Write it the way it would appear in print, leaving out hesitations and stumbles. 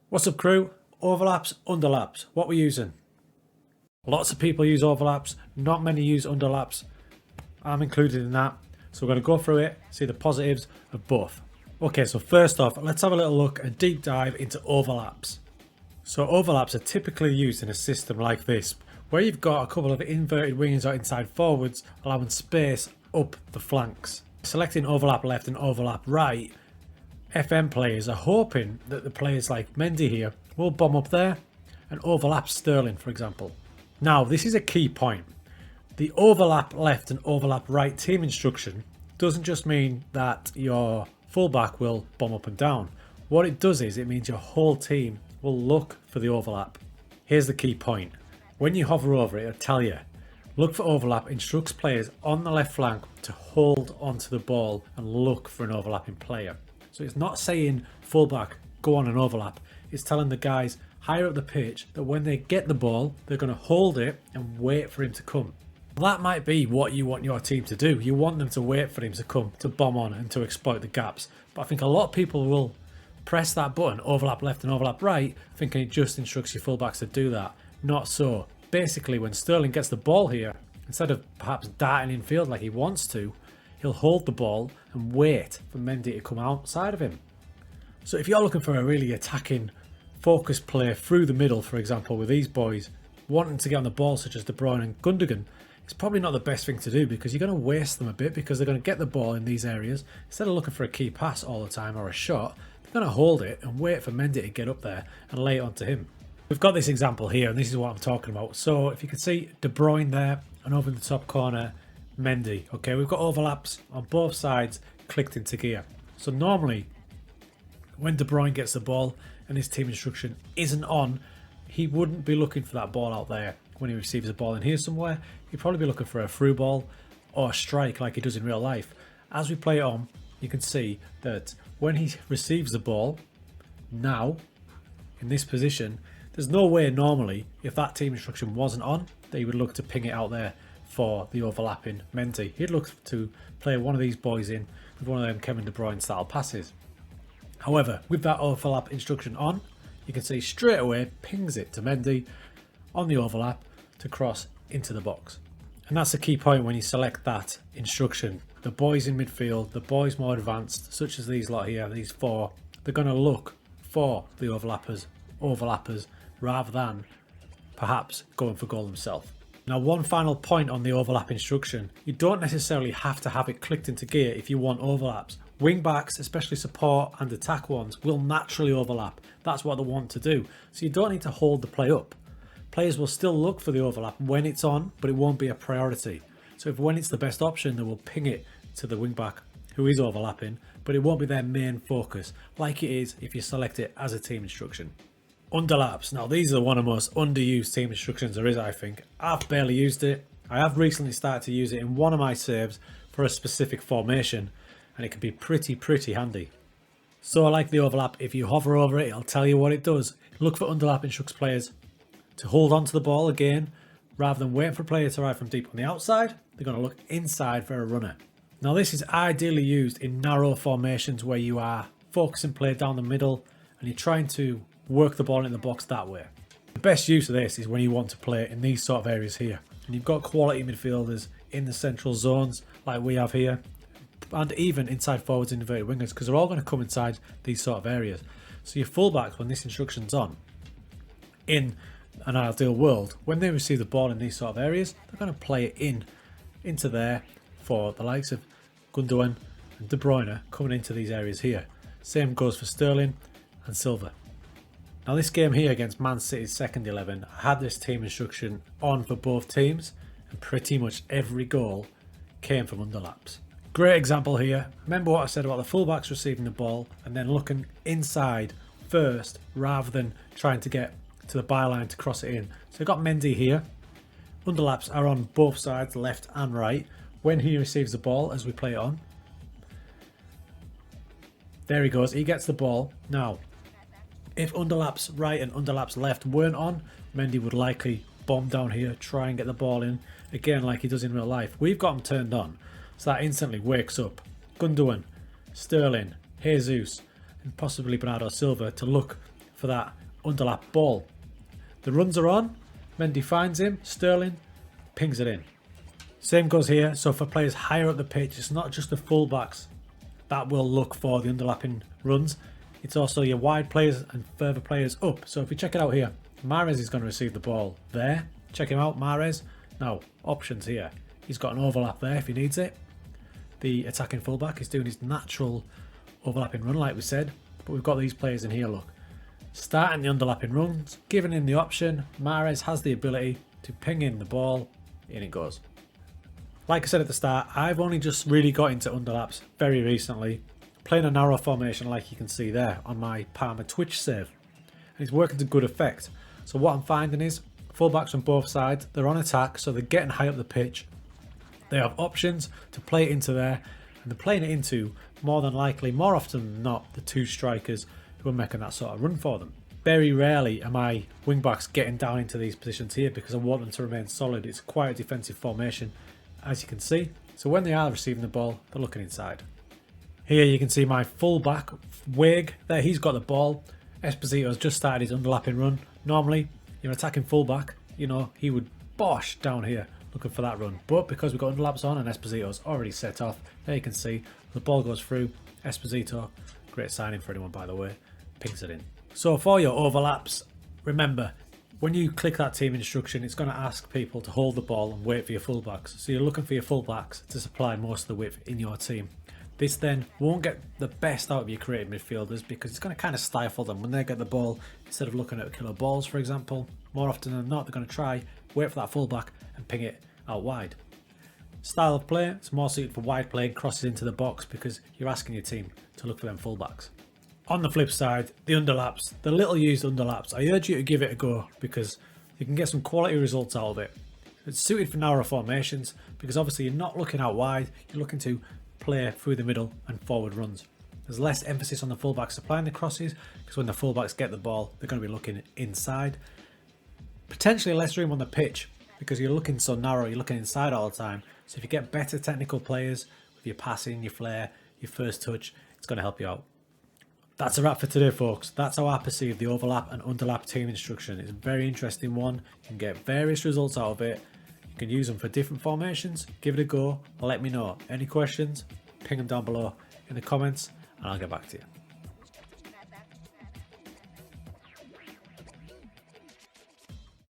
What's up, crew? Overlaps, underlaps, what we're using. Lots of people use overlaps, not many use underlaps. I'm included in that. So we're going to go through it, see the positives of both. Okay, so first off, let's have a little look, a deep dive into overlaps. So overlaps are typically used in a system like this, where you've got a couple of inverted wingers or inside forwards, allowing space up the flanks. Selecting overlap left and overlap right, FM players are hoping that the players like Mendy here will bomb up there and overlap Sterling, for example. Now, this is a key point. The overlap left and overlap right team instruction doesn't just mean that your fullback will bomb up and down. What it does is it means your whole team will look for the overlap. Here's the key point. When you hover over it, it'll tell you, look for overlap, instructs players on the left flank to hold onto the ball and look for an overlapping player. So it's not saying fullback, go on an overlap. It's telling the guys higher up the pitch that when they get the ball, they're going to hold it and wait for him to come. That might be what you want your team to do. You want them to wait for him to come, to bomb on and to exploit the gaps. But I think a lot of people will press that button, overlap left and overlap right, thinking it just instructs your fullbacks to do that. Not so. Basically, when Sterling gets the ball here, instead of perhaps darting in field like he wants to, he'll hold the ball and wait for Mendy to come outside of him. So if you're looking for a really attacking, focused play through the middle, for example, with these boys wanting to get on the ball, such as De Bruyne and Gundogan, it's probably not the best thing to do because you're going to waste them a bit because they're going to get the ball in these areas. Instead of looking for a key pass all the time or a shot, they're going to hold it and wait for Mendy to get up there and lay it onto him. We've got this example here, and this is what I'm talking about. So if you can see De Bruyne there, and over in the top corner, Mendy. Okay, we've got overlaps on both sides clicked into gear. So normally, when De Bruyne gets the ball and his team instruction isn't on, he wouldn't be looking for that ball out there when he receives the ball in here somewhere. He'd probably be looking for a through ball or a strike like he does in real life. As we play it on, you can see that when he receives the ball, now, in this position, there's no way normally, if that team instruction wasn't on, that he would look to ping it out there for the overlapping Mendy. He'd look to play one of these boys in with one of them Kevin De Bruyne style passes. However, with that overlap instruction on, you can see straight away pings it to Mendy on the overlap to cross into the box. And that's the key point when you select that instruction. The boys in midfield, the boys more advanced, such as these lot here, these four, they're going to look for the overlappers rather than perhaps going for goal themselves. Now, one final point on the overlap instruction. You don't necessarily have to have it clicked into gear if you want overlaps. Wing backs, especially support and attack ones, will naturally overlap. That's what they want to do. So you don't need to hold the play up. Players will still look for the overlap when it's on, but it won't be a priority. So if when it's the best option, they will ping it to the wing back who is overlapping, but it won't be their main focus, like it is if you select it as a team instruction. Underlaps. Now, these are one of the most underused team instructions there is, I think. I've barely used it. I have recently started to use it in one of my saves for a specific formation, and it can be pretty handy. So, like the overlap, if you hover over it, it'll tell you what it does. Look for underlap instructs players to hold onto the ball again. Rather than waiting for a player to arrive from deep on the outside, they're going to look inside for a runner. Now, this is ideally used in narrow formations where you are focusing play down the middle and you're trying to work the ball in the box that way. The best use of this is when you want to play in these sort of areas here. And you've got quality midfielders in the central zones like we have here, and even inside forwards and inverted wingers, because they're all going to come inside these sort of areas. So your fullbacks, when this instruction's on, in an ideal world, when they receive the ball in these sort of areas, they're going to play it into there for the likes of Gundogan and De Bruyne coming into these areas here. Same goes for Sterling and Silva. Now, this game here against Man City's second 11, I had this team instruction on for both teams, and pretty much every goal came from underlaps. Great example here. Remember what I said about the fullbacks receiving the ball and then looking inside first rather than trying to get to the byline to cross it in. So we've got Mendy here. Underlaps are on both sides, left and right, when he receives the ball as we play it on. There he goes. He gets the ball. Now, if underlaps right and underlaps left weren't on, Mendy would likely bomb down here, try and get the ball in, again like he does in real life. We've got him turned on, so that instantly wakes up Gundogan, Sterling, Jesus, and possibly Bernardo Silva to look for for that underlap ball. The runs are on, Mendy finds him, Sterling pings it in. Same goes here, so for players higher up the pitch, it's not just the fullbacks that will look for the underlapping runs, it's also your wide players and further players up. So if we check it out here, Mahrez is going to receive the ball there. Check him out, Mahrez. Now, options here. He's got an overlap there if he needs it. The attacking fullback is doing his natural overlapping run like we said, but we've got these players in here, look. Starting the underlapping runs, giving him the option, Mahrez has the ability to ping in the ball, in it goes. Like I said at the start, I've only just really got into underlaps very recently, playing a narrow formation like you can see there on my Parma Twitch save, and it's working to good effect. So what I'm finding is, fullbacks on both sides, they're on attack, so they're getting high up the pitch. They have options to play it into there, and they're playing it into, more than likely, more often than not, the two strikers who are making that sort of run for them. Very rarely am I wingbacks getting down into these positions here because I want them to remain solid. It's quite a defensive formation, as you can see. So when they are receiving the ball, they're looking inside. Here you can see my fullback, Wig, there he's got the ball. Esposito's just started his underlapping run. Normally, your attacking fullback, you know, he would bosh down here looking for that run. But because we've got underlaps on and Esposito's already set off, there you can see the ball goes through. Esposito, great signing for anyone by the way, pings it in. So for your overlaps, remember, when you click that team instruction, it's going to ask people to hold the ball and wait for your fullbacks. So you're looking for your fullbacks to supply most of the width in your team. This then won't get the best out of your creative midfielders because it's going to kind of stifle them when they get the ball. Instead of looking at killer balls, for example, more often than not, they're going to try, wait for that fullback and ping it out wide. Style of play, it's more suited for wide play and crosses into the box because you're asking your team to look for them fullbacks. On the flip side, the underlaps, the little used underlaps, I urge you to give it a go because you can get some quality results out of it. It's suited for narrow formations because obviously you're not looking out wide, you're looking to play through the middle and forward runs. There's less emphasis on the fullbacks supplying the crosses because when the fullbacks get the ball, they're going to be looking inside. Potentially less room on the pitch because you're looking so narrow, you're looking inside all the time. So if you get better technical players with your passing, your flair, your first touch, it's going to help you out. That's a wrap for today, folks. That's how I perceive the overlap and underlap team instruction. It's a very interesting one. You can get various results out of it. You can use them for different formations. Give it a go. Let me know. Any questions? Ping them down below in the comments and I'll get back to you.